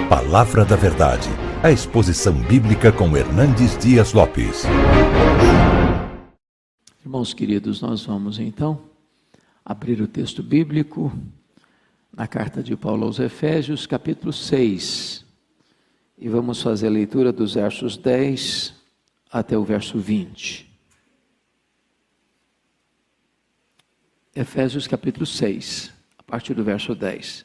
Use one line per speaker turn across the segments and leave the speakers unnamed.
Palavra da Verdade, a exposição bíblica com Hernandes Dias Lopes.
Irmãos queridos, nós vamos então abrir o texto bíblico na carta de Paulo aos Efésios, capítulo 6. E vamos fazer a leitura dos versos 10 até o verso 20. Efésios capítulo 6, a partir do verso 10.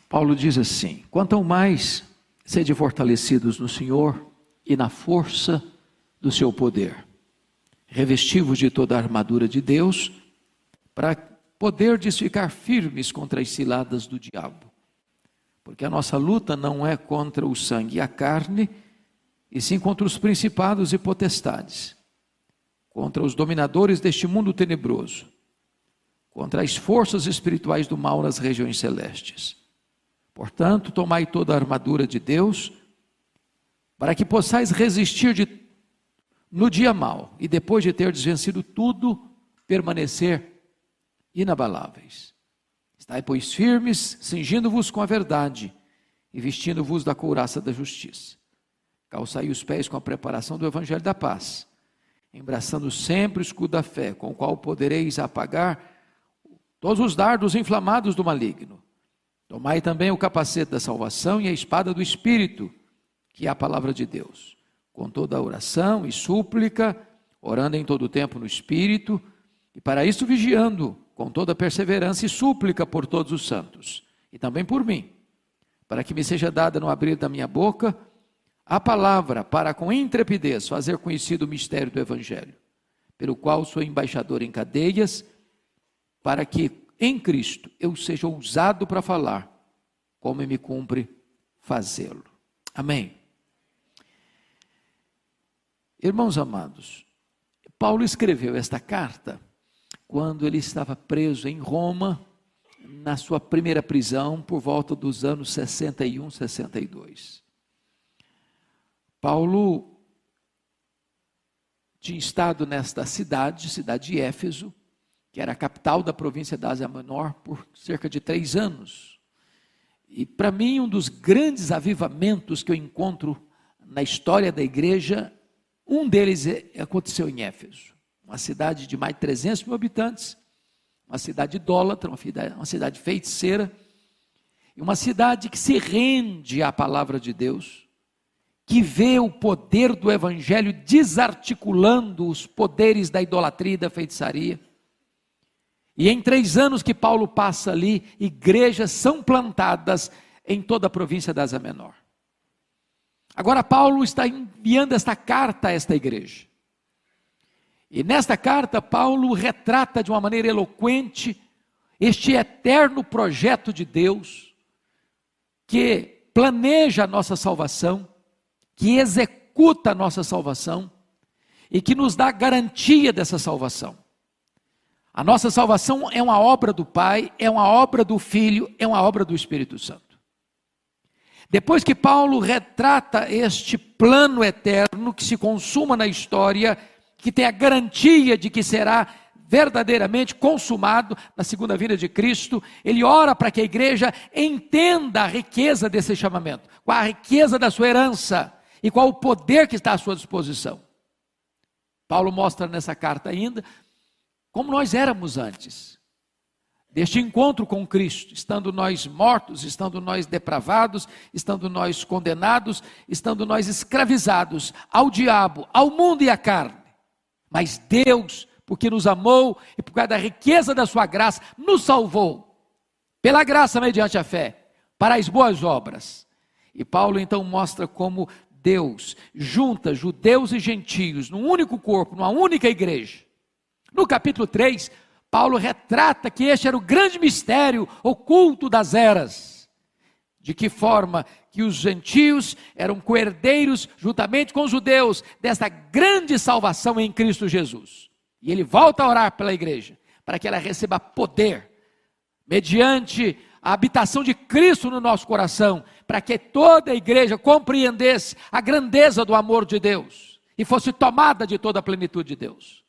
Paulo diz assim: quanto ao mais, sede fortalecidos no Senhor e na força do seu poder. Revesti-vos de toda a armadura de Deus, para poderdes ficar firmes contra as ciladas do diabo. Porque a nossa luta não é contra o sangue e a carne, e sim contra os principados e potestades, contra os dominadores deste mundo tenebroso, contra as forças espirituais do mal nas regiões celestes. Portanto, tomai toda a armadura de Deus, para que possais resistir no dia mau, e depois de ter vencido tudo, permanecer inabaláveis. Estai, pois, firmes, cingindo-vos com a verdade, e vestindo-vos da couraça da justiça. Calçai os pés com a preparação do evangelho da paz, embraçando sempre o escudo da fé, com o qual podereis apagar todos os dardos inflamados do maligno. Tomai também o capacete da salvação e a espada do Espírito, que é a palavra de Deus, com toda a oração e súplica, orando em todo o tempo no Espírito, e para isso vigiando, com toda perseverança e súplica por todos os santos, e também por mim, para que me seja dada no abrir da minha boca a palavra, para com intrepidez fazer conhecido o mistério do Evangelho, pelo qual sou embaixador em cadeias, para que em Cristo eu seja ousado para falar, como me cumpre fazê-lo. Amém. Irmãos amados, Paulo escreveu esta carta quando ele estava preso em Roma, na sua primeira prisão, por volta dos anos 61, 62. Paulo tinha estado nesta cidade de Éfeso, que era a capital da província da Ásia Menor, por cerca de 3 anos. E para mim, um dos grandes avivamentos que eu encontro na história da igreja, um deles aconteceu em Éfeso, uma cidade de mais de 300 mil habitantes, uma cidade idólatra, uma cidade feiticeira, e uma cidade que se rende à palavra de Deus, que vê o poder do evangelho desarticulando os poderes da idolatria e da feitiçaria. E em 3 anos que Paulo passa ali, igrejas são plantadas em toda a província da Ásia Menor. Agora Paulo está enviando esta carta a esta igreja. E nesta carta Paulo retrata de uma maneira eloquente este eterno projeto de Deus, que planeja a nossa salvação, que executa a nossa salvação e que nos dá garantia dessa salvação. A nossa salvação é uma obra do Pai, é uma obra do Filho, é uma obra do Espírito Santo. Depois que Paulo retrata este plano eterno que se consuma na história, que tem a garantia de que será verdadeiramente consumado na segunda vinda de Cristo, ele ora para que a igreja entenda a riqueza desse chamamento, qual a riqueza da sua herança e qual o poder que está à sua disposição. Paulo mostra nessa carta ainda como nós éramos antes deste encontro com Cristo, estando nós mortos, estando nós depravados, estando nós condenados, estando nós escravizados ao diabo, ao mundo e à carne. Mas Deus, porque nos amou e por causa da riqueza da sua graça, nos salvou, pela graça mediante a fé, para as boas obras. E Paulo então mostra como Deus junta judeus e gentios num único corpo, numa única igreja. No capítulo 3, Paulo retrata que este era o grande mistério oculto das eras. De que forma que os gentios eram coerdeiros juntamente com os judeus desta grande salvação em Cristo Jesus. E ele volta a orar pela igreja, para que ela receba poder, mediante a habitação de Cristo no nosso coração, para que toda a igreja compreendesse a grandeza do amor de Deus, e fosse tomada de toda a plenitude de Deus.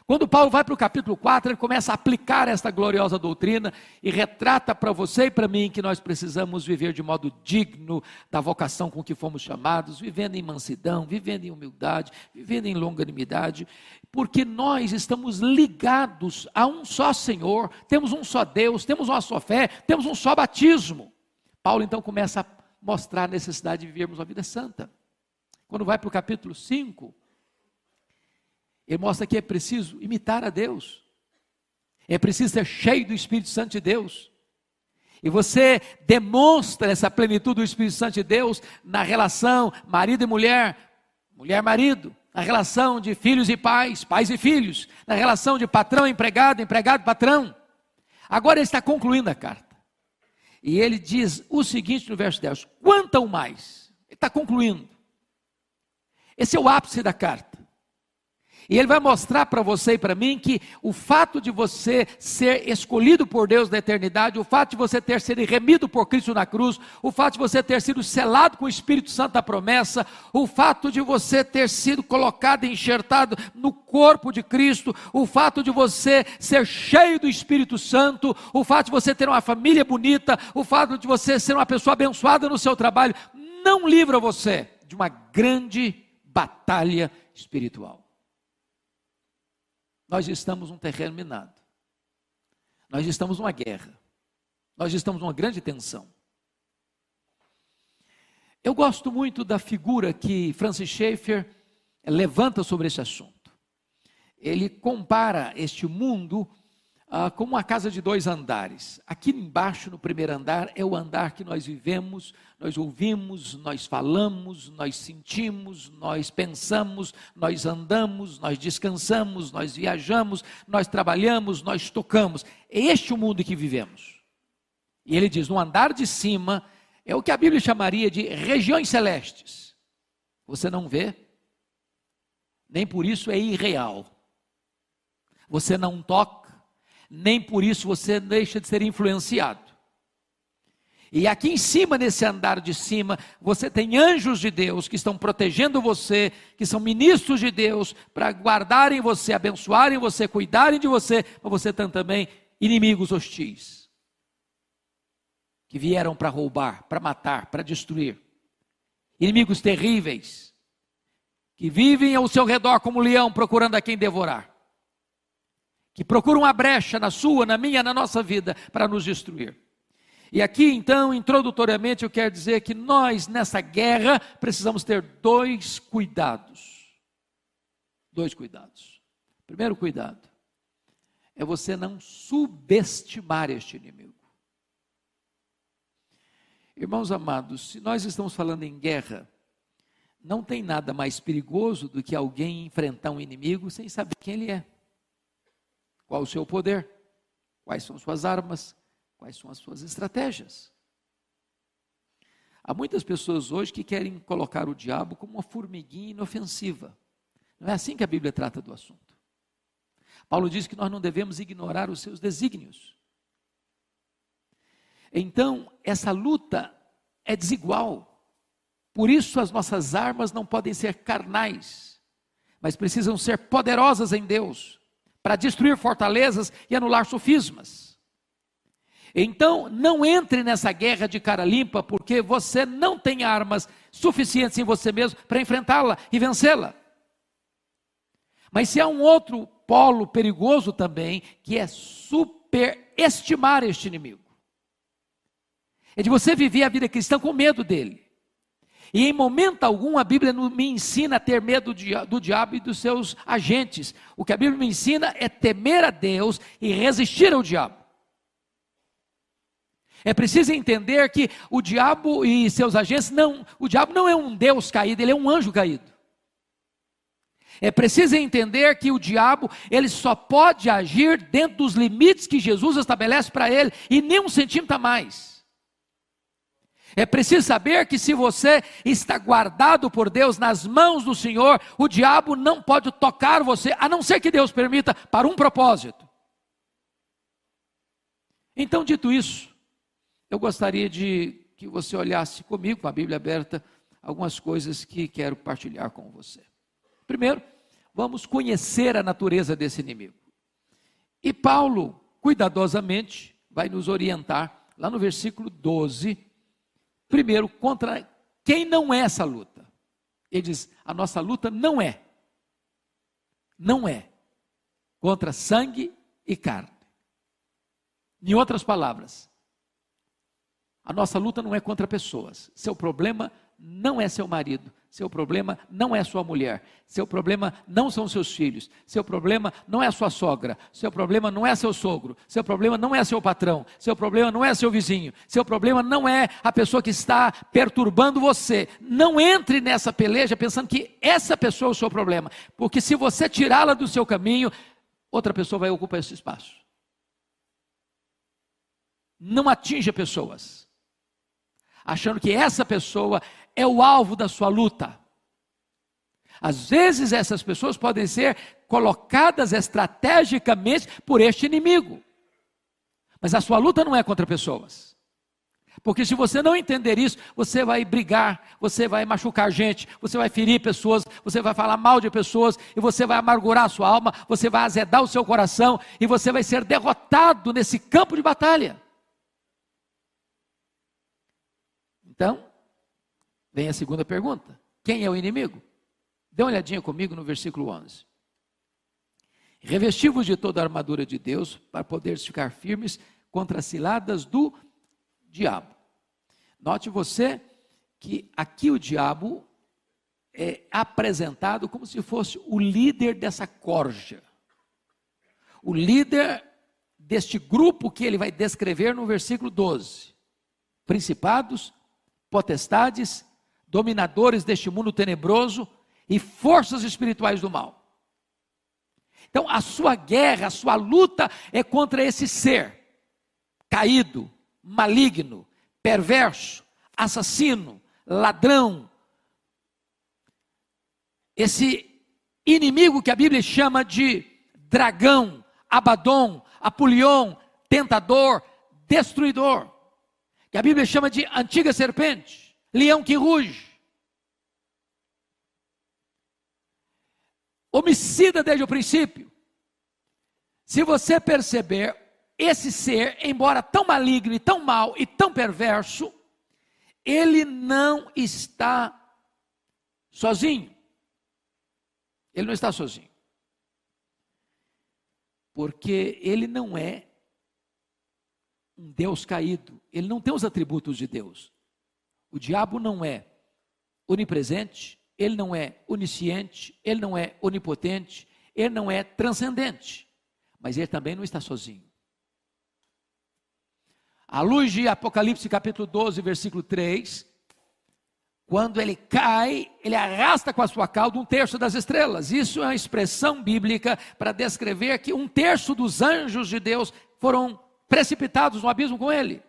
Quando Paulo vai para o capítulo 4, ele começa a aplicar esta gloriosa doutrina e retrata para você e para mim que nós precisamos viver de modo digno da vocação com que fomos chamados, vivendo em mansidão, vivendo em humildade, vivendo em longanimidade, porque nós estamos ligados a um só Senhor, temos um só Deus, temos uma só fé, temos um só batismo. Paulo então começa a mostrar a necessidade de vivermos uma vida santa. Quando vai para o capítulo 5, ele mostra que é preciso imitar a Deus, é preciso ser cheio do Espírito Santo de Deus, e você demonstra essa plenitude do Espírito Santo de Deus na relação marido e mulher, mulher-marido, na relação de filhos e pais, pais e filhos, na relação de patrão e empregado, empregado-patrão. Agora ele está concluindo a carta, e ele diz o seguinte no verso 10, quanto ao mais, ele está concluindo, esse é o ápice da carta. E ele vai mostrar para você e para mim que o fato de você ser escolhido por Deus na eternidade, o fato de você ter sido remido por Cristo na cruz, o fato de você ter sido selado com o Espírito Santo da promessa, o fato de você ter sido colocado e enxertado no corpo de Cristo, o fato de você ser cheio do Espírito Santo, o fato de você ter uma família bonita, o fato de você ser uma pessoa abençoada no seu trabalho, não livra você de uma grande batalha espiritual. Nós estamos num terreno minado, nós estamos numa guerra, nós estamos numa grande tensão. Eu gosto muito da figura que Francis Schaeffer levanta sobre esse assunto. Ele compara este mundo como uma casa de 2 andares. Aqui embaixo, no primeiro andar, é o andar que nós vivemos, nós ouvimos, nós falamos, nós sentimos, nós pensamos, nós andamos, nós descansamos, nós viajamos, nós trabalhamos, nós tocamos. É este o mundo em que vivemos. E ele diz, no andar de cima, é o que a Bíblia chamaria de regiões celestes. Você não vê, nem por isso é irreal. Você não toca, nem por isso você deixa de ser influenciado. E aqui em cima, nesse andar de cima, você tem anjos de Deus que estão protegendo você, que são ministros de Deus, para guardarem você, abençoarem você, cuidarem de você, mas você tem também inimigos hostis, que vieram para roubar, para matar, para destruir. Inimigos terríveis, que vivem ao seu redor como leão, procurando a quem devorar. Que procuram uma brecha na sua, na minha, na nossa vida, para nos destruir. E aqui então, introdutoriamente, eu quero dizer que nós, nessa guerra, precisamos ter 2 cuidados. 2 cuidados. Primeiro cuidado, é você não subestimar este inimigo. Irmãos amados, se nós estamos falando em guerra, não tem nada mais perigoso do que alguém enfrentar um inimigo sem saber quem ele é. Qual o seu poder? Quais são suas armas? Quais são as suas estratégias? Há muitas pessoas hoje que querem colocar o diabo como uma formiguinha inofensiva. Não é assim que a Bíblia trata do assunto. Paulo diz que nós não devemos ignorar os seus desígnios. Então, essa luta é desigual. Por isso as nossas armas não podem ser carnais, mas precisam ser poderosas em Deus, para destruir fortalezas e anular sofismas. Então, não entre nessa guerra de cara limpa, porque você não tem armas suficientes em você mesmo para enfrentá-la e vencê-la. Mas se há um outro polo perigoso também, que é superestimar este inimigo. É de você viver a vida cristã com medo dele. E em momento algum a Bíblia não me ensina a ter medo do diabo e dos seus agentes. O que a Bíblia me ensina é temer a Deus e resistir ao diabo. É preciso entender que o diabo e seus agentes, o diabo não é um Deus caído, ele é um anjo caído. É preciso entender que o diabo, ele só pode agir dentro dos limites que Jesus estabelece para ele, e nem 1 centímetro a mais. É preciso saber que se você está guardado por Deus nas mãos do Senhor, o diabo não pode tocar você, a não ser que Deus permita, para um propósito. Então, dito isso, eu gostaria de que você olhasse comigo, com a Bíblia aberta, algumas coisas que quero partilhar com você. Primeiro, vamos conhecer a natureza desse inimigo. E Paulo, cuidadosamente, vai nos orientar, lá no versículo 12, primeiro, contra quem não é essa luta. Ele diz, a nossa luta não é contra sangue e carne. Em outras palavras, a nossa luta não é contra pessoas. Seu problema não é seu marido, seu problema não é sua mulher, seu problema não são seus filhos, seu problema não é sua sogra, seu problema não é seu sogro, seu problema não é seu patrão, seu problema não é seu vizinho, seu problema não é a pessoa que está perturbando você. Não entre nessa peleja pensando que essa pessoa é o seu problema, porque se você tirá-la do seu caminho, outra pessoa vai ocupar esse espaço. Não atinja pessoas achando que essa pessoa é o alvo da sua luta. Às vezes essas pessoas podem ser colocadas estrategicamente por este inimigo, mas a sua luta não é contra pessoas, porque se você não entender isso, você vai brigar, você vai machucar gente, você vai ferir pessoas, você vai falar mal de pessoas, e você vai amargurar a sua alma, você vai azedar o seu coração, e você vai ser derrotado nesse campo de batalha. Então, vem a segunda pergunta: quem é o inimigo? Dê uma olhadinha comigo no versículo 11. Revesti-vos de toda a armadura de Deus, para poderes ficar firmes contra as ciladas do diabo. Note você que aqui o diabo é apresentado como se fosse o líder dessa corja. O líder deste grupo que ele vai descrever no versículo 12. Principados, potestades, dominadores deste mundo tenebroso e forças espirituais do mal. Então a sua guerra, a sua luta é contra esse ser caído, maligno, perverso, assassino, ladrão. Esse inimigo que a Bíblia chama de dragão, Abaddon, Apolion, tentador, destruidor. Que a Bíblia chama de antiga serpente, leão que ruge. Homicida desde o princípio. Se você perceber, esse ser, embora tão maligno e tão mau e tão perverso, ele não está sozinho. Ele não está sozinho. Porque ele não é um Deus caído, ele não tem os atributos de Deus. O diabo não é onipresente, ele não é onisciente, ele não é onipotente, ele não é transcendente, mas ele também não está sozinho. À luz de Apocalipse capítulo 12, versículo 3, quando ele cai, ele arrasta com a sua cauda 1/3 das estrelas. Isso é uma expressão bíblica para descrever que 1/3 dos anjos de Deus foram precipitados no abismo com ele.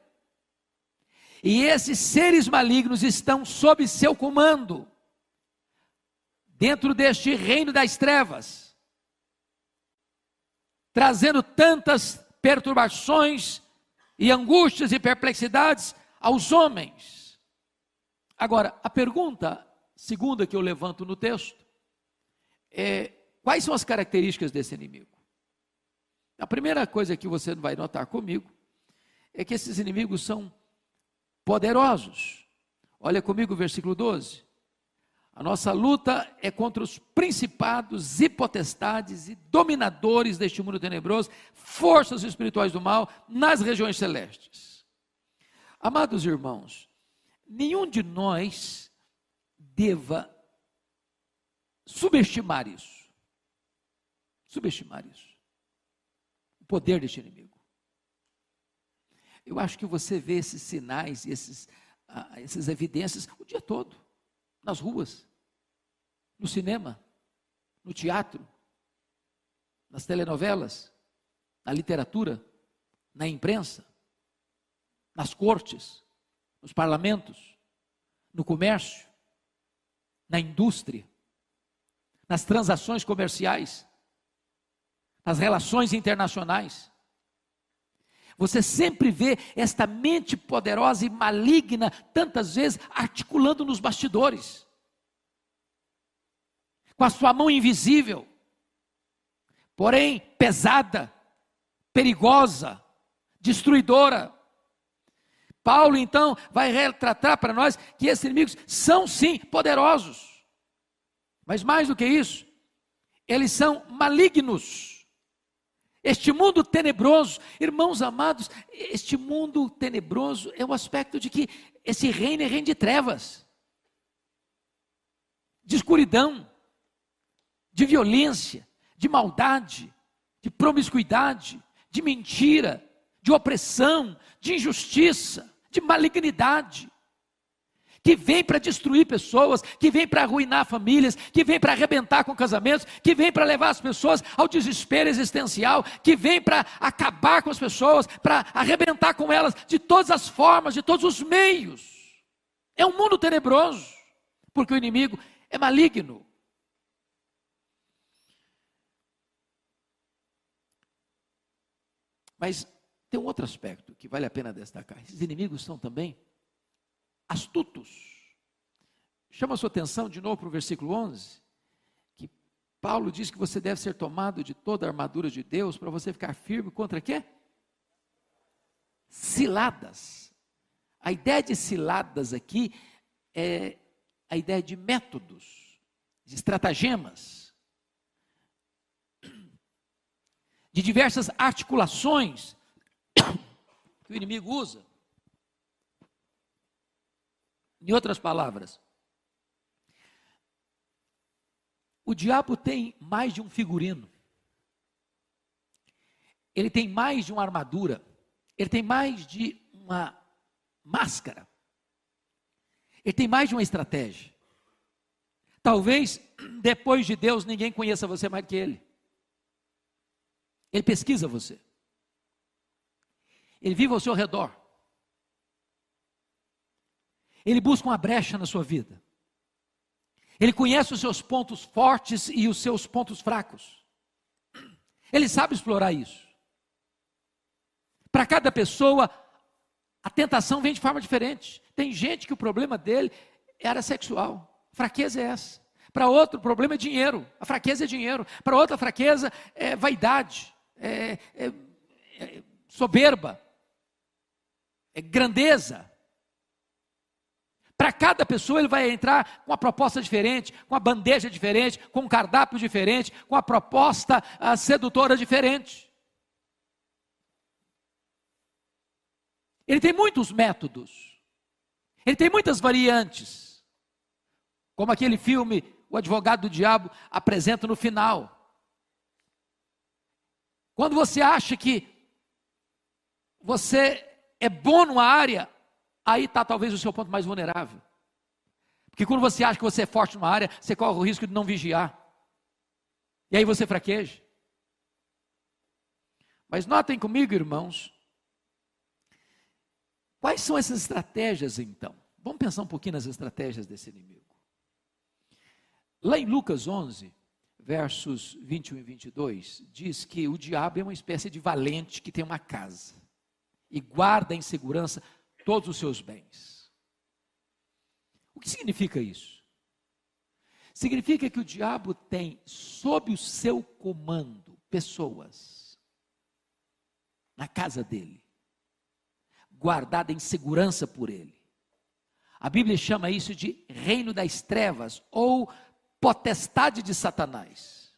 E esses seres malignos estão sob seu comando, dentro deste reino das trevas, trazendo tantas perturbações e angústias e perplexidades aos homens. Agora, a pergunta segunda que eu levanto no texto é: quais são as características desse inimigo? A primeira coisa que você vai notar comigo é que esses inimigos são poderosos. Olha comigo o versículo 12. A nossa luta é contra os principados e potestades e dominadores deste mundo tenebroso, forças espirituais do mal nas regiões celestes. Amados irmãos, nenhum de nós deva subestimar isso. Subestimar isso. O poder deste inimigo. Eu acho que você vê esses sinais e essas evidências o dia todo. Nas ruas, no cinema, no teatro, nas telenovelas, na literatura, na imprensa, nas cortes, nos parlamentos, no comércio, na indústria, nas transações comerciais, nas relações internacionais. Você sempre vê esta mente poderosa e maligna, tantas vezes, articulando nos bastidores, com a sua mão invisível, porém pesada, perigosa, destruidora. Paulo então vai retratar para nós que esses inimigos são sim poderosos, mas mais do que isso, eles são malignos. Este mundo tenebroso, irmãos amados, este mundo tenebroso é o aspecto de que esse reino é reino de trevas, de escuridão, de violência, de maldade, de promiscuidade, de mentira, de opressão, de injustiça, de malignidade, que vem para destruir pessoas, que vem para arruinar famílias, que vem para arrebentar com casamentos, que vem para levar as pessoas ao desespero existencial, que vem para acabar com as pessoas, para arrebentar com elas de todas as formas, de todos os meios. É um mundo tenebroso, porque o inimigo é maligno. Mas tem um outro aspecto que vale a pena destacar. Esses inimigos são também astutos. Chama a sua atenção de novo para o versículo 11, que Paulo diz que você deve ser tomado de toda a armadura de Deus para você ficar firme contra quê? Ciladas. A ideia de ciladas aqui é a ideia de métodos, de estratagemas, de diversas articulações que o inimigo usa. Em outras palavras, o diabo tem mais de um figurino, ele tem mais de uma armadura, ele tem mais de uma máscara, ele tem mais de uma estratégia. Talvez depois de Deus ninguém conheça você mais do que ele. Ele pesquisa você, ele vive ao seu redor, ele busca uma brecha na sua vida, ele conhece os seus pontos fortes e os seus pontos fracos, ele sabe explorar isso. Para cada pessoa, a tentação vem de forma diferente. Tem gente que o problema dele é área sexual, a fraqueza é essa. Para outro, o problema é dinheiro, a fraqueza é dinheiro. Para outra, a fraqueza é vaidade, é soberba, é grandeza. Para cada pessoa ele vai entrar com uma proposta diferente, com uma bandeja diferente, com um cardápio diferente, com uma proposta sedutora diferente. Ele tem muitos métodos, ele tem muitas variantes, como aquele filme O Advogado do Diabo apresenta no final. Quando você acha que você é bom numa área, aí está talvez o seu ponto mais vulnerável. Porque quando você acha que você é forte numa área, você corre o risco de não vigiar. E aí você fraqueja. Mas notem comigo, irmãos, quais são essas estratégias então? Vamos pensar um pouquinho nas estratégias desse inimigo. Lá em Lucas 11, versos 21 e 22, diz que o diabo é uma espécie de valente que tem uma casa e guarda em segurança todos os seus bens. O que significa isso? Significa que o diabo tem sob o seu comando pessoas na casa dele, guardada em segurança por ele. A Bíblia chama isso de reino das trevas ou potestade de Satanás.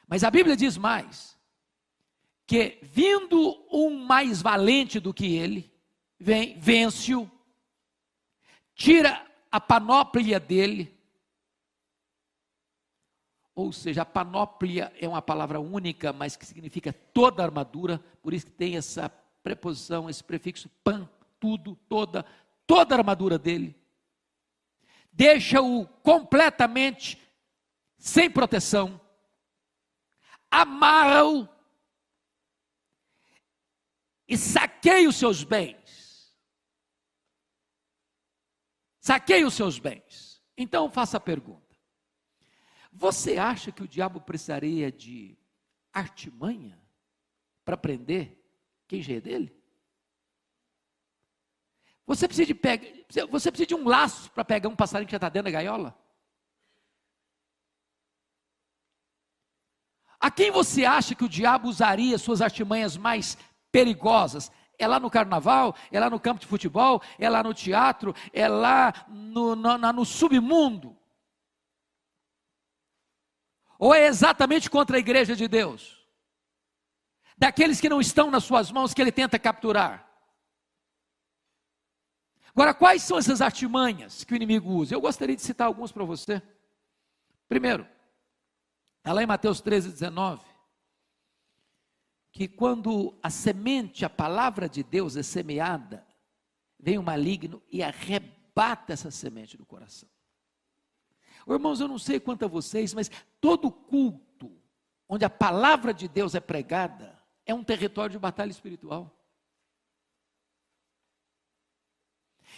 Mas a Bíblia diz mais, que vindo um mais valente do que ele, vence-o, tira a panóplia dele, ou seja, a panóplia é uma palavra única, mas que significa toda a armadura, por isso que tem essa preposição, esse prefixo pan, tudo, toda a armadura dele, deixa-o completamente sem proteção, amarra-o e saqueia os seus bens. Saqueia os seus bens. Então faça a pergunta: você acha que o diabo precisaria de artimanha para prender quem já é dele? Você precisa de um laço para pegar um passarinho que já está dentro da gaiola? A quem você acha que o diabo usaria suas artimanhas mais perigosas? É lá no carnaval? É lá no campo de futebol? É lá no teatro? É lá no submundo? Ou é exatamente contra a igreja de Deus? Daqueles que não estão nas suas mãos que ele tenta capturar? Agora, quais são essas artimanhas que o inimigo usa? Eu gostaria de citar alguns para você. Primeiro, está lá em Mateus 13:19, que quando a semente, a palavra de Deus é semeada, vem o maligno e arrebata essa semente do coração. Irmãos, eu não sei quanto a vocês, mas todo culto onde a palavra de Deus é pregada é um território de batalha espiritual.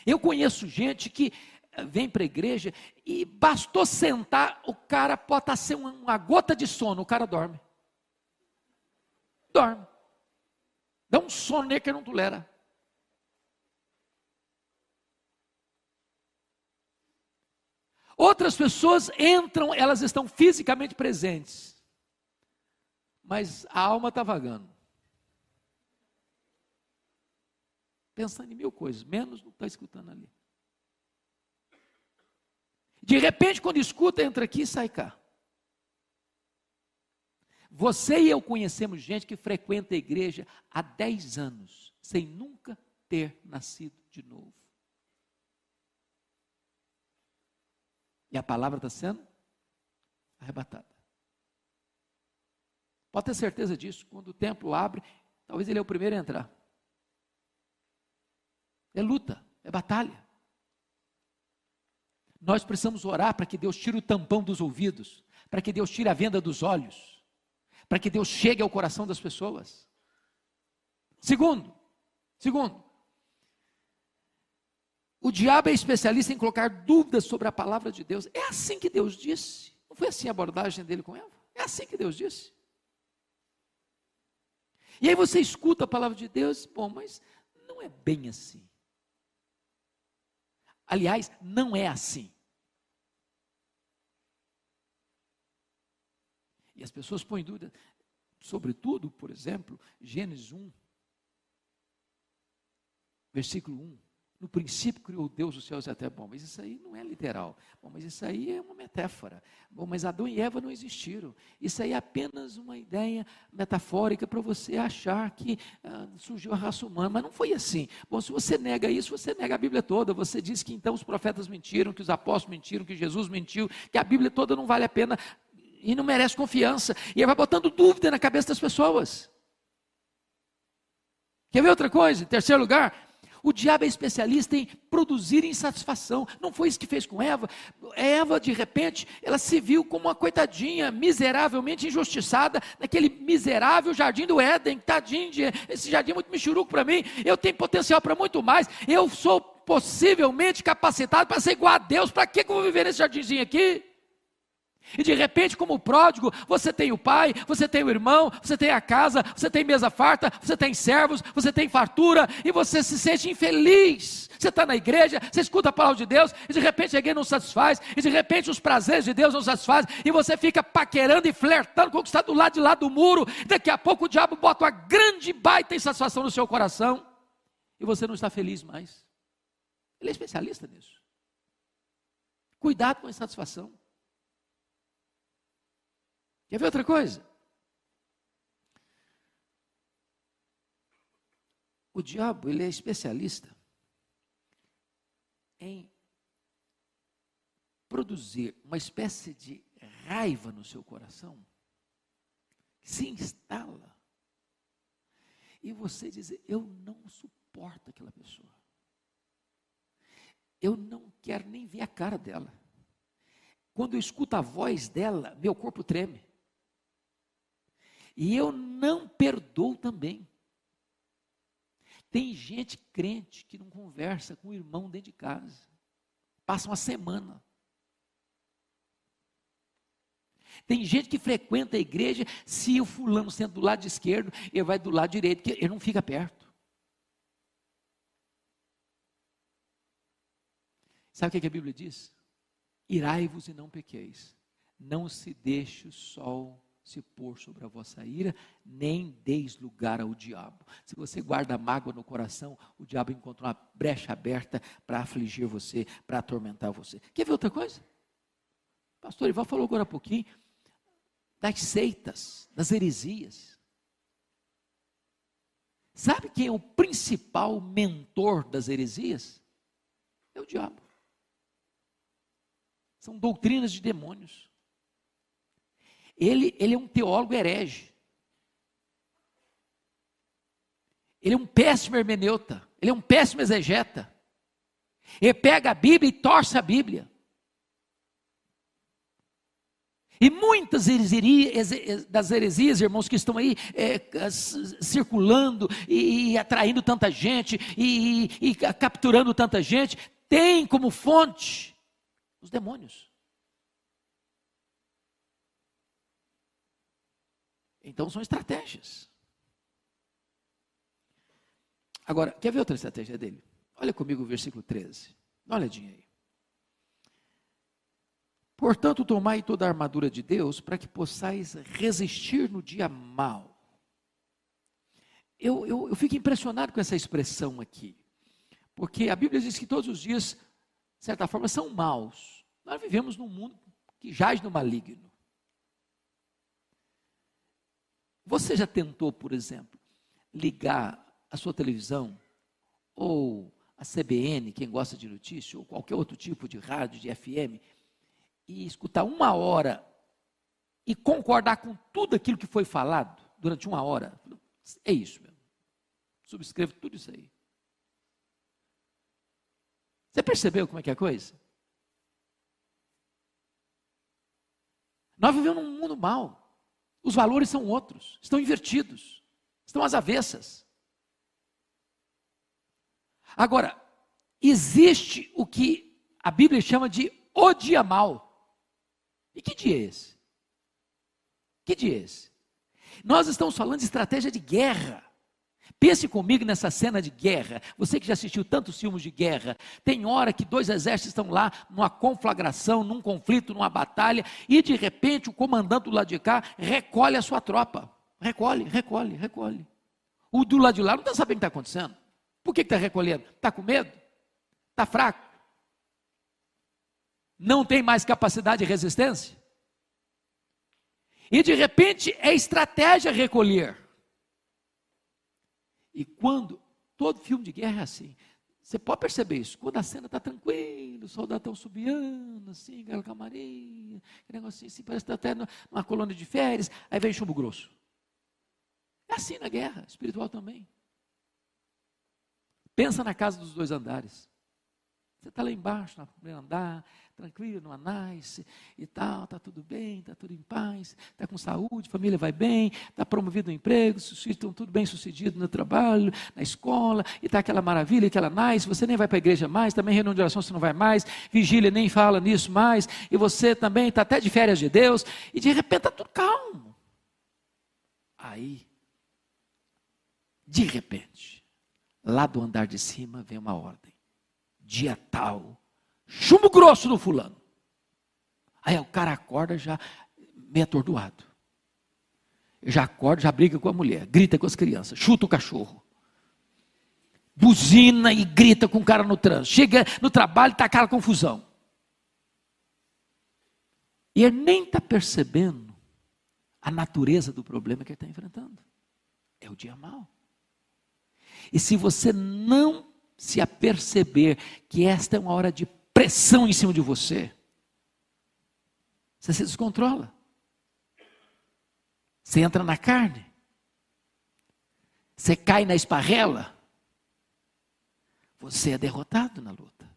Eu conheço gente que vem para a igreja e bastou sentar, o cara pode estar sem uma gota de sono, o cara dorme. Dorme. Dá um sono nele que não tolera. Outras pessoas entram, elas estão fisicamente presentes, mas a alma está vagando. Pensando em mil coisas, menos não está escutando ali. De repente, quando escuta, entra aqui e sai cá. Você e eu conhecemos gente que frequenta a igreja há 10 anos, sem nunca ter nascido de novo. E a palavra está sendo arrebatada. Pode ter certeza disso, quando o templo abre, talvez ele é o primeiro a entrar. É luta, é batalha. Nós precisamos orar para que Deus tire o tampão dos ouvidos, para que Deus tire a venda dos olhos, para que Deus chegue ao coração das pessoas. Segundo, o diabo é especialista em colocar dúvidas sobre a palavra de Deus. É assim que Deus disse? Não foi assim a abordagem dele com Eva? É assim que Deus disse? E aí você escuta a palavra de Deus, bom, mas não é bem assim. Aliás, não é assim. E as pessoas põem dúvida, sobretudo, por exemplo, Gênesis 1, versículo 1. No princípio criou Deus os céus e a terra. Bom, mas isso aí não é literal. Bom, mas isso aí é uma metáfora. Bom, mas Adão e Eva não existiram. Isso aí é apenas uma ideia metafórica para você achar que surgiu a raça humana. Mas não foi assim. Bom, se você nega isso, você nega a Bíblia toda. Você diz que então os profetas mentiram, que os apóstolos mentiram, que Jesus mentiu, que a Bíblia toda não vale a pena e não merece confiança. E aí vai botando dúvida na cabeça das pessoas. Quer ver outra coisa? Em terceiro lugar, o diabo é especialista em produzir insatisfação. Não foi isso que fez com Eva. Eva, de repente, ela se viu como uma coitadinha, miseravelmente injustiçada, naquele miserável jardim do Éden. Tadinho, esse jardim é muito michuruco para mim. Eu tenho potencial para muito mais. Eu sou possivelmente capacitado para ser igual a Deus. Para que eu vou viver nesse jardinzinho aqui? E de repente, como pródigo, você tem o pai, você tem o irmão, você tem a casa, você tem mesa farta, você tem servos, você tem fartura, e você se sente infeliz. Você está na igreja, você escuta a palavra de Deus, e de repente a igreja não satisfaz, e de repente os prazeres de Deus não satisfazem, e você fica paquerando e flertando com o que está do lado de lá do muro. Daqui a pouco o diabo bota uma grande baita insatisfação no seu coração, e você não está feliz mais. Ele é especialista nisso. Cuidado com a insatisfação. Quer ver outra coisa? O diabo, ele é especialista em produzir uma espécie de raiva no seu coração, que se instala, e você diz, eu não suporto aquela pessoa, eu não quero nem ver a cara dela, quando eu escuto a voz dela, meu corpo treme, e eu não perdoo também. Tem gente crente que não conversa com o irmão dentro de casa. Passa uma semana. Tem gente que frequenta a igreja, se o fulano senta do lado esquerdo, ele vai do lado direito, porque ele não fica perto. Sabe o que a Bíblia diz? Irai-vos e não pequeis. Não se deixe o sol se pôr sobre a vossa ira, nem deis lugar ao diabo. Se você guarda mágoa no coração, o diabo encontra uma brecha aberta para afligir você, para atormentar você. Quer ver outra coisa? O pastor Ivan falou agora há pouquinho das seitas, das heresias. Sabe quem é o principal mentor das heresias? É o diabo. São doutrinas de demônios. Ele é um teólogo herege. Ele é um péssimo hermeneuta. Ele é um péssimo exegeta. Ele pega a Bíblia e torce a Bíblia. E muitas das heresias, irmãos, que estão aí circulando e atraindo tanta gente e capturando tanta gente, tem como fonte os demônios. Então são estratégias. Agora, quer ver outra estratégia dele? Olha comigo o versículo 13. Dá uma olhadinha aí. Portanto, tomai toda a armadura de Deus, para que possais resistir no dia mau. Eu fico impressionado com essa expressão aqui, porque a Bíblia diz que todos os dias, de certa forma, são maus. Nós vivemos num mundo que jaz no maligno. Você já tentou, por exemplo, ligar a sua televisão, ou a CBN, quem gosta de notícia, ou qualquer outro tipo de rádio, de FM, e escutar 1 hora e concordar com tudo aquilo que foi falado durante 1 hora? É isso mesmo. Subscrevo tudo isso aí. Você percebeu como é que é a coisa? Nós vivemos num mundo mau. Os valores são outros, estão invertidos, estão às avessas. Agora, existe o que a Bíblia chama de o dia mau. E que dia é esse? Que dia é esse? Nós estamos falando de estratégia de guerra. Pense comigo nessa cena de guerra. Você que já assistiu tantos filmes de guerra, tem hora que 2 exércitos estão lá numa conflagração, num conflito, numa batalha, e de repente o comandante do lado de cá recolhe a sua tropa. Recolhe. O do lado de lá não está sabendo o que está acontecendo. Por que está recolhendo? Está com medo? Está fraco? Não tem mais capacidade de resistência? E de repente é estratégia recolher. E quando, todo filme de guerra é assim, você pode perceber isso, quando a cena está tranquila, os soldados estão subiando, assim, aquela camarinha, aquele negocinho assim, parece que está até numa colônia de férias, aí vem chumbo grosso. É assim na guerra, espiritual também. Pensa na casa dos 2 andares. Você está lá embaixo, no primeiro andar, tranquilo, no anais e tal, está tudo bem, está tudo em paz, está com saúde, família vai bem, está promovido no emprego, os filhos estão tudo bem sucedido no trabalho, na escola, e está aquela maravilha, aquela nice, você nem vai para a igreja mais, também reunião de oração você não vai mais, vigília nem fala nisso mais, e você também está até de férias de Deus, e de repente está tudo calmo. Aí, de repente, lá do andar de cima vem uma ordem. Dia tal, chumbo grosso no fulano. Aí o cara acorda já meio atordoado. Já acorda, já briga com a mulher, grita com as crianças, chuta o cachorro. Buzina e grita com o cara no trânsito. Chega no trabalho e está aquela confusão. E ele nem está percebendo a natureza do problema que ele está enfrentando. É o dia mau. E se você não se aperceber que esta é uma hora de pressão em cima de você, você se descontrola. Você entra na carne. Você cai na esparrela. Você é derrotado na luta.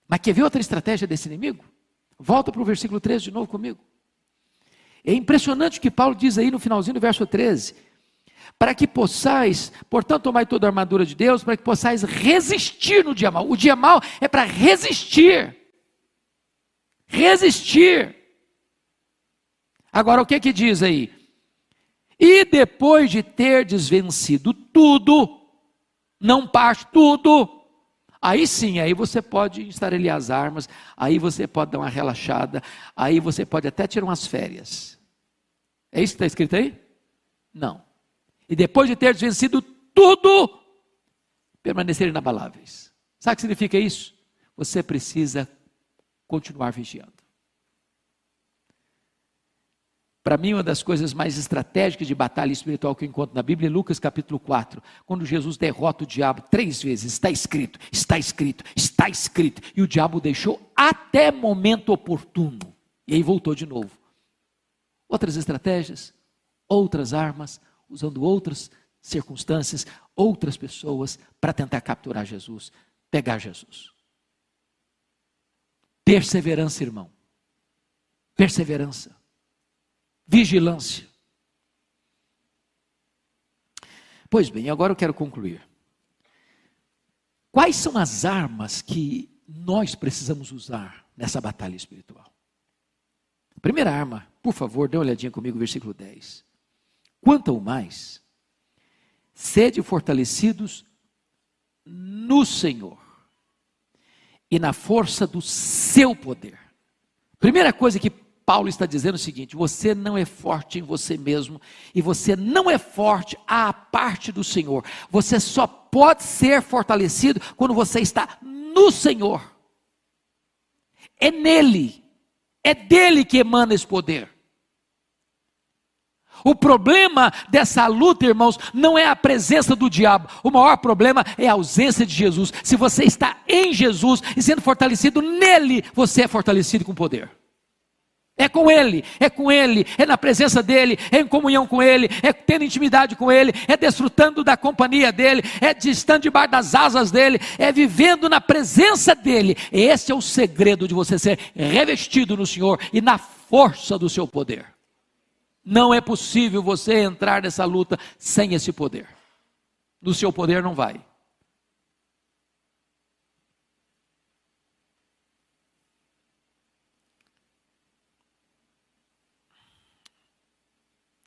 Mas quer ver outra estratégia desse inimigo? Volta para o versículo 13 de novo comigo. É impressionante o que Paulo diz aí no finalzinho do verso 13. Para que possais, portanto, tomai toda a armadura de Deus, para que possais resistir no dia mau. O dia mau é para resistir. Resistir. Agora, o que diz aí? E depois de terdes vencido tudo, não parte tudo, Aí sim, aí você pode estarelhar as armas, aí você pode dar uma relaxada, aí você pode até tirar umas férias. É isso que está escrito aí? Não. E depois de ter vencido tudo, permanecer inabaláveis. Sabe o que significa isso? Você precisa continuar vigiando. Para mim, uma das coisas mais estratégicas de batalha espiritual que eu encontro na Bíblia é Lucas capítulo 4, quando Jesus derrota o diabo 3 vezes, está escrito, está escrito, está escrito, e o diabo o deixou até momento oportuno, e aí voltou de novo. Outras estratégias, outras armas, usando outras circunstâncias, outras pessoas, para tentar capturar Jesus, pegar Jesus. Perseverança, irmão, perseverança. Vigilância. Pois bem, agora eu quero concluir. Quais são as armas que nós precisamos usar nessa batalha espiritual? A primeira arma, por favor, dê uma olhadinha comigo, versículo 10. Quanto ao mais, sede fortalecidos no Senhor e na força do seu poder. Primeira coisa que Paulo está dizendo o seguinte: você não é forte em você mesmo, e você não é forte à parte do Senhor. Você só pode ser fortalecido quando você está no Senhor. É nele, é dele que emana esse poder. O problema dessa luta, irmãos, não é a presença do diabo. O maior problema é a ausência de Jesus. Se você está em Jesus e sendo fortalecido nele, você é fortalecido com poder. É com Ele, é na presença dEle, é em comunhão com Ele, é tendo intimidade com Ele, é desfrutando da companhia dEle, é estando debaixo das asas dEle, é vivendo na presença dEle. Esse é o segredo de você ser revestido no Senhor e na força do seu poder. Não é possível você entrar nessa luta sem esse poder. No seu poder não vai.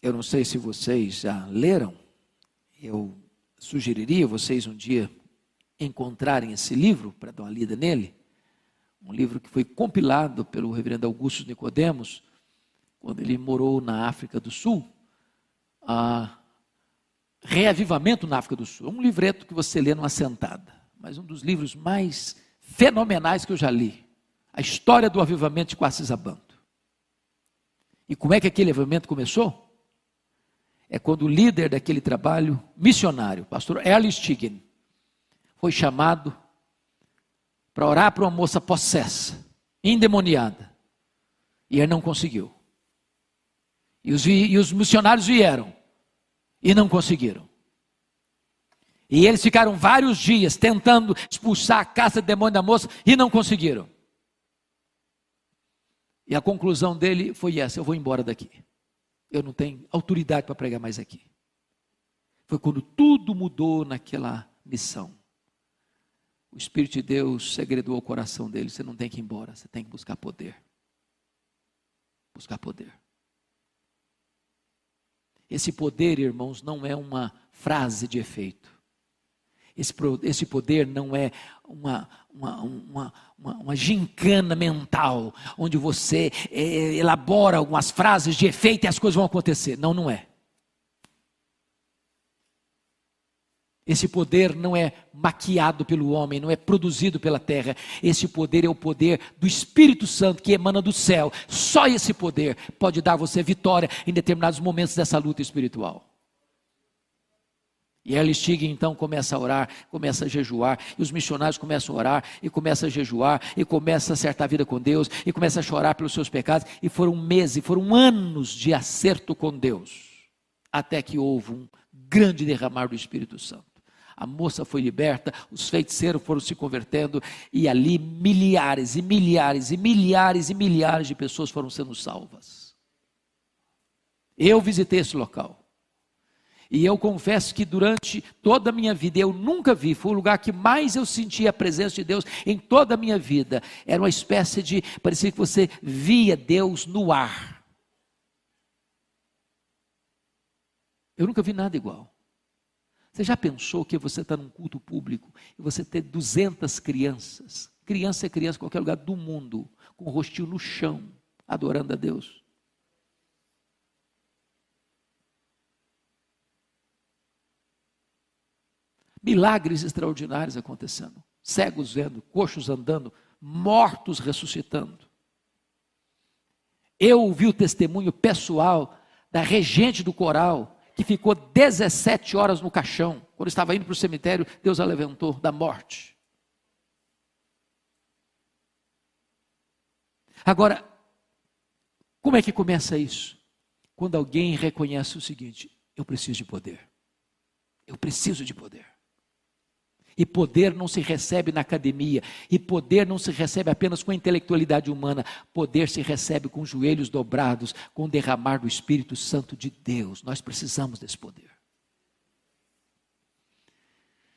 Eu não sei se vocês já leram, eu sugeriria vocês um dia encontrarem esse livro, para dar uma lida nele, um livro que foi compilado pelo reverendo Augusto Nicodemos, quando ele morou na África do Sul, Reavivamento na África do Sul, um livreto que você lê numa sentada, mas um dos livros mais fenomenais que eu já li, a história do avivamento de Quacis-Abanto. E como é que aquele avivamento começou? É quando o líder daquele trabalho missionário, o pastor Earl Stiggin, foi chamado para orar para uma moça possessa, endemoniada, e ele não conseguiu. E os missionários vieram e não conseguiram. E eles ficaram vários dias tentando expulsar a caça de demônio da moça e não conseguiram. E a conclusão dele foi essa: eu vou embora daqui. Eu não tenho autoridade para pregar mais aqui. Foi quando tudo mudou naquela missão. O Espírito de Deus segredou o coração dele: você não tem que ir embora, você tem que buscar poder. Buscar poder. Esse poder, irmãos, não é uma frase de efeito. Esse poder não é uma gincana mental, onde você elabora algumas frases de efeito e as coisas vão acontecer. Não, não é. Esse poder não é maquiado pelo homem, não é produzido pela terra. Esse poder é o poder do Espírito Santo que emana do céu. Só esse poder pode dar a você vitória em determinados momentos dessa luta espiritual. E Earl Stiggin então começa a orar, começa a jejuar, e os missionários começam a orar, e começa a jejuar, e começa a acertar a vida com Deus, e começa a chorar pelos seus pecados, e foram meses, foram anos de acerto com Deus, até que houve um grande derramar do Espírito Santo. A moça foi liberta, os feiticeiros foram se convertendo, e ali milhares e milhares e milhares e milhares de pessoas foram sendo salvas. Eu visitei esse local. E eu confesso que durante toda a minha vida, eu nunca vi, foi o lugar que mais eu senti a presença de Deus em toda a minha vida. Era uma espécie de, parecia que você via Deus no ar. Eu nunca vi nada igual. Você já pensou que você está num culto público e você ter 200 crianças? Criança é criança em qualquer lugar do mundo, com o rostinho no chão, adorando a Deus. Milagres extraordinários acontecendo. Cegos vendo, coxos andando, mortos ressuscitando. Eu ouvi o testemunho pessoal da regente do coral, que ficou 17 horas no caixão. Quando estava indo para o cemitério, Deus a levantou da morte. Agora, como é que começa isso? Quando alguém reconhece o seguinte: eu preciso de poder. Eu preciso de poder. E poder não se recebe na academia. E poder não se recebe apenas com a intelectualidade humana. Poder se recebe com os joelhos dobrados, com o derramar do Espírito Santo de Deus. Nós precisamos desse poder.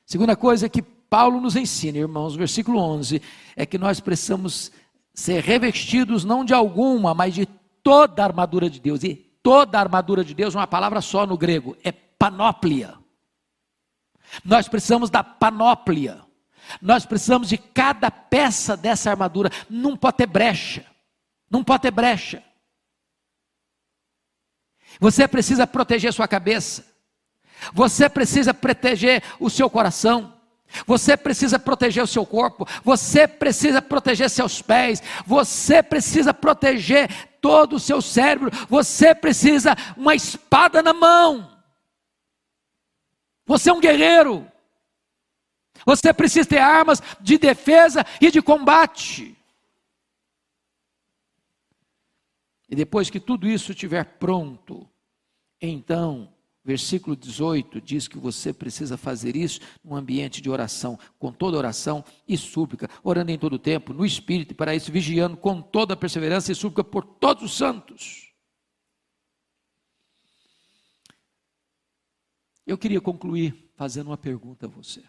Segunda coisa que Paulo nos ensina, irmãos, versículo 11, é que nós precisamos ser revestidos não de alguma, mas de toda a armadura de Deus. E toda a armadura de Deus, uma palavra só no grego, é panóplia. Nós precisamos da panóplia. Nós precisamos de cada peça dessa armadura. Não pode ter brecha. Não pode ter brecha. Você precisa proteger sua cabeça. Você precisa proteger o seu coração. Você precisa proteger o seu corpo. Você precisa proteger seus pés. Você precisa proteger todo o seu cérebro. Você precisa uma espada na mão. Você é um guerreiro. Você precisa ter armas de defesa e de combate. E depois que tudo isso estiver pronto, então, versículo 18 diz que você precisa fazer isso num ambiente de oração, com toda oração e súplica, orando em todo o tempo, no Espírito, e para isso vigiando com toda a perseverança e súplica por todos os santos. Eu queria concluir fazendo uma pergunta a você.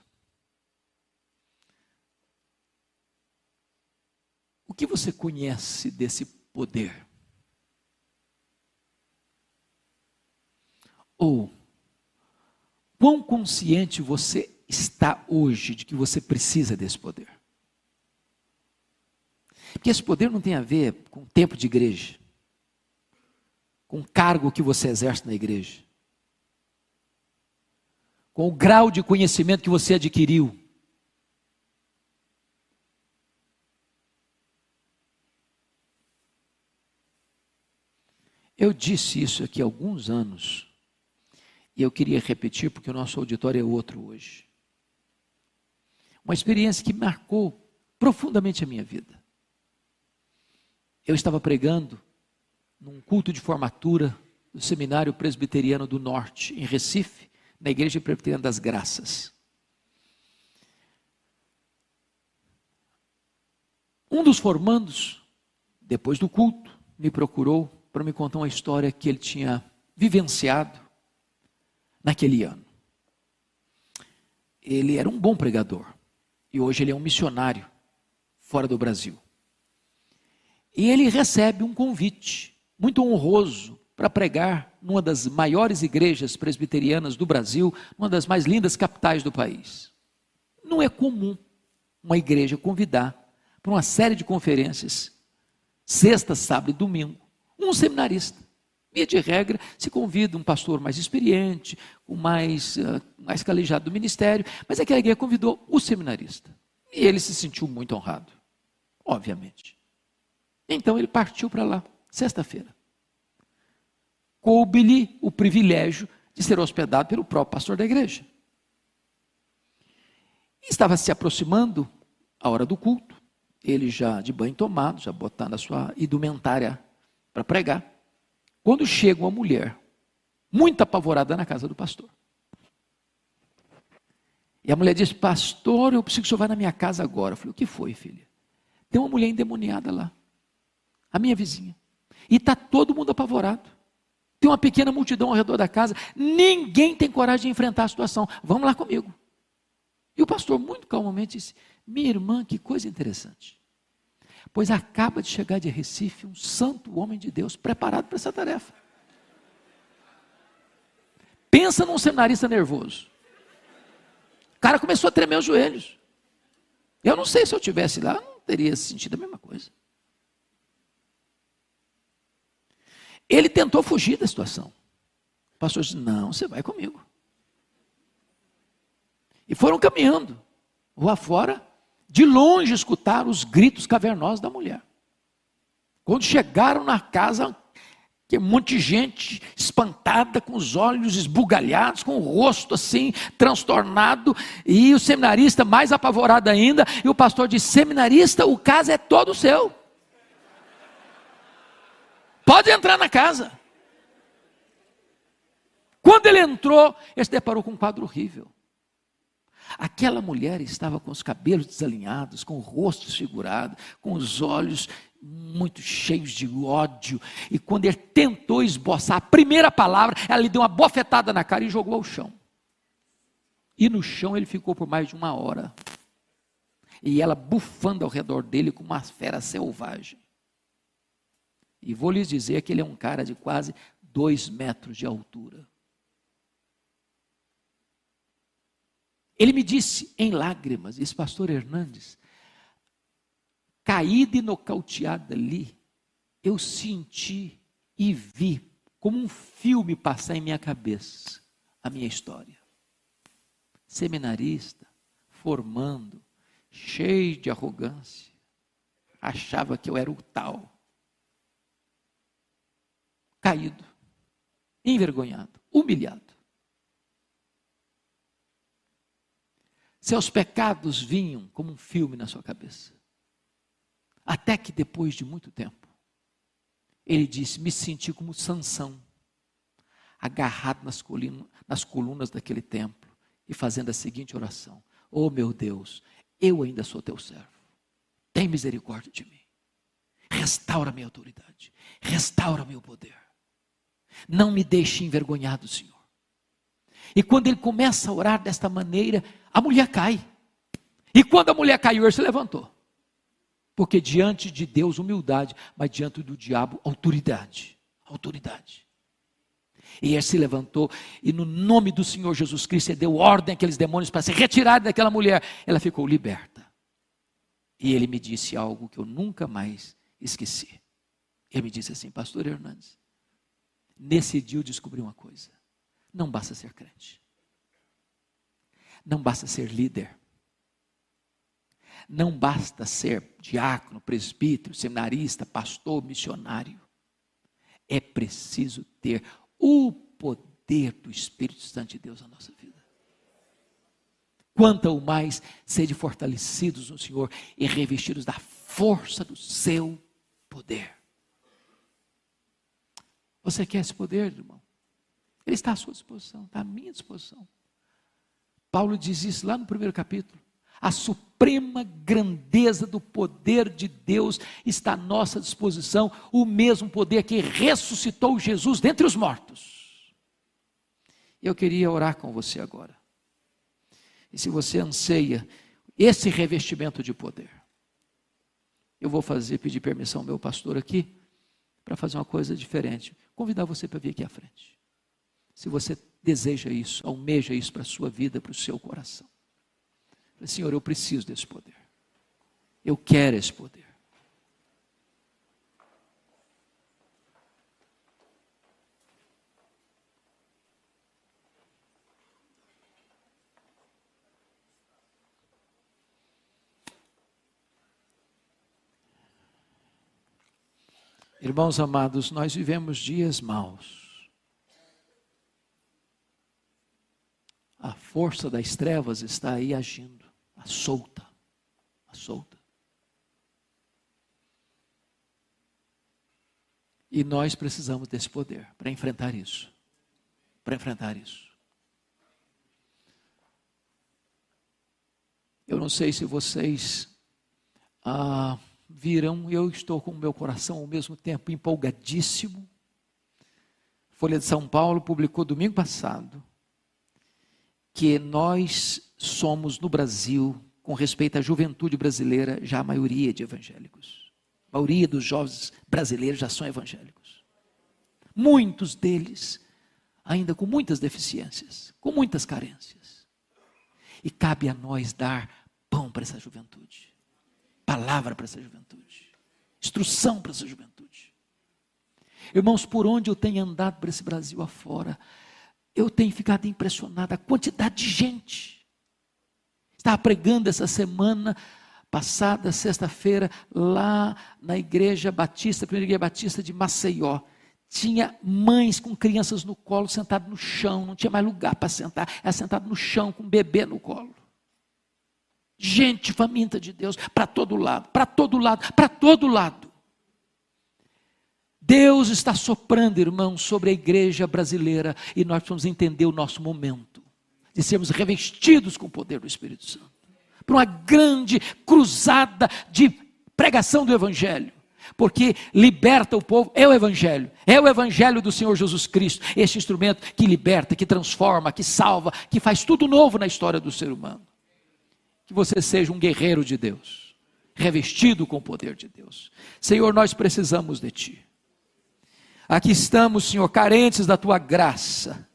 O que você conhece desse poder? Ou, quão consciente você está hoje de que você precisa desse poder? Porque esse poder não tem a ver com o tempo de igreja, com o cargo que você exerce na igreja, com o grau de conhecimento que você adquiriu. Eu disse isso aqui há alguns anos, e eu queria repetir porque o nosso auditório é outro hoje. Uma experiência que marcou profundamente a minha vida. Eu estava pregando num culto de formatura do Seminário Presbiteriano do Norte, em Recife, na Igreja Presbiteriana das Graças. Um dos formandos, depois do culto, me procurou para me contar uma história que ele tinha vivenciado naquele ano. Ele era um bom pregador e hoje ele é um missionário fora do Brasil. E ele recebe um convite muito honroso para pregar numa das maiores igrejas presbiterianas do Brasil, uma das mais lindas capitais do país. Não é comum uma igreja convidar para uma série de conferências, sexta, sábado e domingo, um seminarista. Via de regra, se convida um pastor mais experiente, com mais calejado do ministério, mas aquela igreja convidou o seminarista. E ele se sentiu muito honrado, obviamente. Então ele partiu para lá, sexta-feira. Coube-lhe o privilégio de ser hospedado pelo próprio pastor da igreja. Estava se aproximando a hora do culto, ele já de banho tomado, já botando a sua indumentária para pregar, quando chega uma mulher, muito apavorada na casa do pastor. E a mulher diz: pastor, eu preciso que o senhor vá na minha casa agora. Eu falei: o que foi, filha? Tem uma mulher endemoniada lá, a minha vizinha, e está todo mundo apavorado. Tem uma pequena multidão ao redor da casa, ninguém tem coragem de enfrentar a situação. Vamos lá comigo. E o pastor, muito calmamente, disse: minha irmã, que coisa interessante. Pois acaba de chegar de Recife um santo homem de Deus preparado para essa tarefa. Pensa num seminarista nervoso. O cara começou a tremer os joelhos. Eu não sei se eu estivesse lá, eu não teria sentido a mesma coisa. Ele tentou fugir da situação. O pastor disse, não, você vai comigo. E foram caminhando, rua fora, de longe escutaram os gritos cavernosos da mulher. Quando chegaram na casa, que um monte de gente espantada, com os olhos esbugalhados, com o rosto assim, transtornado, e o seminarista mais apavorado ainda, e o pastor disse, seminarista, o caso é todo seu. Pode entrar na casa. Quando ele entrou, ele se deparou com um quadro horrível. Aquela mulher estava com os cabelos desalinhados, com o rosto desfigurado, com os olhos muito cheios de ódio. E quando ele tentou esboçar a primeira palavra, ela lhe deu uma bofetada na cara e jogou ao chão. E no chão ele ficou por mais de 1 hora. E ela bufando ao redor dele como uma fera selvagem. E vou lhes dizer que ele é um cara de quase 2 metros de altura. Ele me disse em lágrimas, esse pastor Hernandes, caído e nocauteado ali, eu senti e vi como um filme passar em minha cabeça a minha história. Seminarista, formando, cheio de arrogância, achava que eu era o tal. Caído, envergonhado, humilhado. Seus pecados vinham como um filme na sua cabeça. Até que depois de muito tempo, ele disse, me senti como Sansão, agarrado nas colunas daquele templo e fazendo a seguinte oração, oh meu Deus, eu ainda sou teu servo, tem misericórdia de mim, restaura minha autoridade, restaura meu poder, não me deixe envergonhado, Senhor. E quando ele começa a orar desta maneira, a mulher cai. E quando a mulher caiu, ele se levantou. Porque diante de Deus, humildade, mas diante do diabo, autoridade. Autoridade. E ele se levantou e no nome do Senhor Jesus Cristo, ele deu ordem àqueles demônios para se retirarem daquela mulher. Ela ficou liberta. E ele me disse algo que eu nunca mais esqueci. Ele me disse assim, pastor Hernandes, nesse dia eu descobri uma coisa. Não basta ser crente. Não basta ser líder. Não basta ser diácono, presbítero, seminarista, pastor, missionário. É preciso ter o poder do Espírito Santo de Deus na nossa vida. Quanto ao mais sede fortalecidos no Senhor e revestidos da força do seu poder. Você quer esse poder, irmão? Ele está à sua disposição, está à minha disposição. Paulo diz isso lá no 1º capítulo. A suprema grandeza do poder de Deus está à nossa disposição, o mesmo poder que ressuscitou Jesus dentre os mortos. Eu queria orar com você agora. E se você anseia esse revestimento de poder, eu vou pedir permissão ao meu pastor aqui, para fazer uma coisa diferente. Convidar você para vir aqui à frente. Se você deseja isso, almeja isso para a sua vida, para o seu coração. Senhor, eu preciso desse poder. Eu quero esse poder. Irmãos amados, nós vivemos dias maus. A força das trevas está aí agindo, à solta, à solta. E nós precisamos desse poder para enfrentar isso. Para enfrentar isso. Eu não sei se vocês viram, eu estou com o meu coração ao mesmo tempo empolgadíssimo. Folha de São Paulo publicou domingo passado que nós somos no Brasil, com respeito à juventude brasileira, já a maioria de evangélicos. A maioria dos jovens brasileiros já são evangélicos. Muitos deles ainda com muitas deficiências, com muitas carências. E cabe a nós dar pão para essa juventude, palavra para essa juventude, instrução para essa juventude. Irmãos, por onde eu tenho andado para esse Brasil afora, eu tenho ficado impressionado, a quantidade de gente. Estava pregando essa semana passada, sexta-feira, lá na igreja batista, primeira igreja batista de Maceió. Tinha mães com crianças no colo, sentadas no chão, não tinha mais lugar para sentar, era sentado no chão com um bebê no colo. Gente faminta de Deus, para todo lado, para todo lado, para todo lado. Deus está soprando, irmãos, sobre a igreja brasileira, e nós precisamos entender o nosso momento, de sermos revestidos com o poder do Espírito Santo, para uma grande cruzada de pregação do Evangelho. Porque liberta o povo, é o Evangelho do Senhor Jesus Cristo, este instrumento que liberta, que transforma, que salva, que faz tudo novo na história do ser humano. Que você seja um guerreiro de Deus, revestido com o poder de Deus. Senhor, nós precisamos de Ti. Aqui estamos, Senhor, carentes da Tua graça,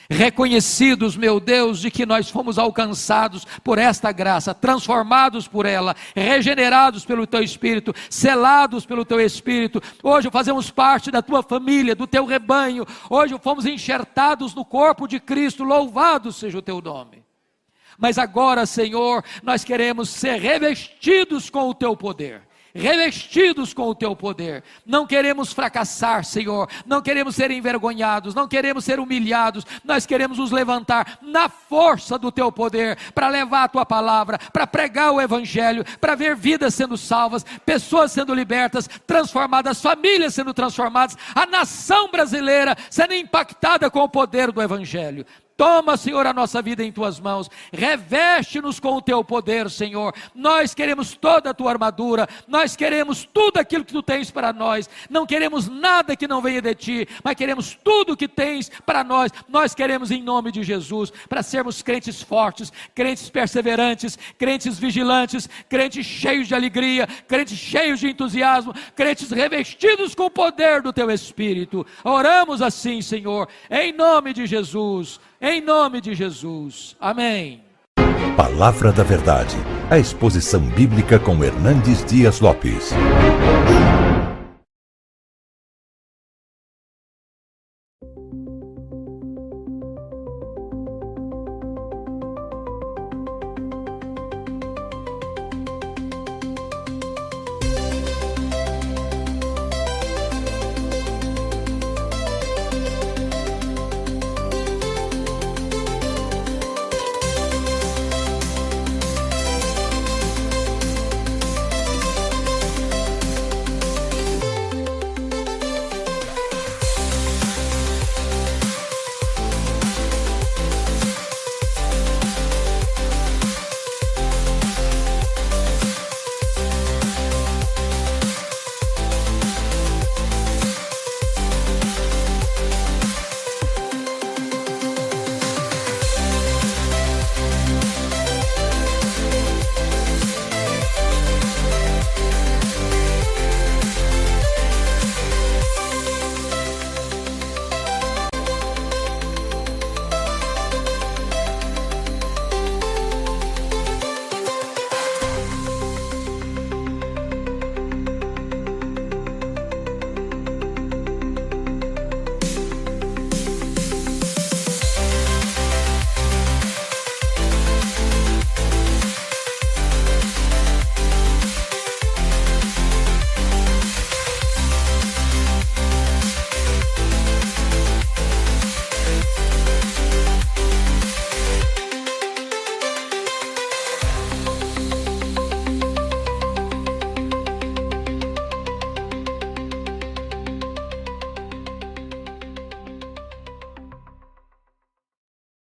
reconhecidos, meu Deus, de que nós fomos alcançados por esta graça, transformados por ela, regenerados pelo Teu Espírito, selados pelo Teu Espírito. Hoje fazemos parte da Tua família, do Teu rebanho. Hoje fomos enxertados no corpo de Cristo. Louvado seja o Teu nome. Mas agora, Senhor, nós queremos ser revestidos com o Teu poder. Revestidos com o Teu poder, não queremos fracassar, Senhor, não queremos ser envergonhados, não queremos ser humilhados, nós queremos nos levantar na força do Teu poder, para levar a Tua palavra, para pregar o Evangelho, para ver vidas sendo salvas, pessoas sendo libertas, transformadas, famílias sendo transformadas, a nação brasileira sendo impactada com o poder do Evangelho. Toma, Senhor, a nossa vida em Tuas mãos, reveste-nos com o Teu poder, Senhor. Nós queremos toda a Tua armadura, nós queremos tudo aquilo que Tu tens para nós, não queremos nada que não venha de Ti, mas queremos tudo que tens para nós. Nós queremos em nome de Jesus, para sermos crentes fortes, crentes perseverantes, crentes vigilantes, crentes cheios de alegria, crentes cheios de entusiasmo, crentes revestidos com o poder do Teu Espírito. Oramos assim, Senhor, em nome de Jesus. Em nome de Jesus, amém.
Palavra da Verdade, a exposição bíblica com Hernandes Dias Lopes.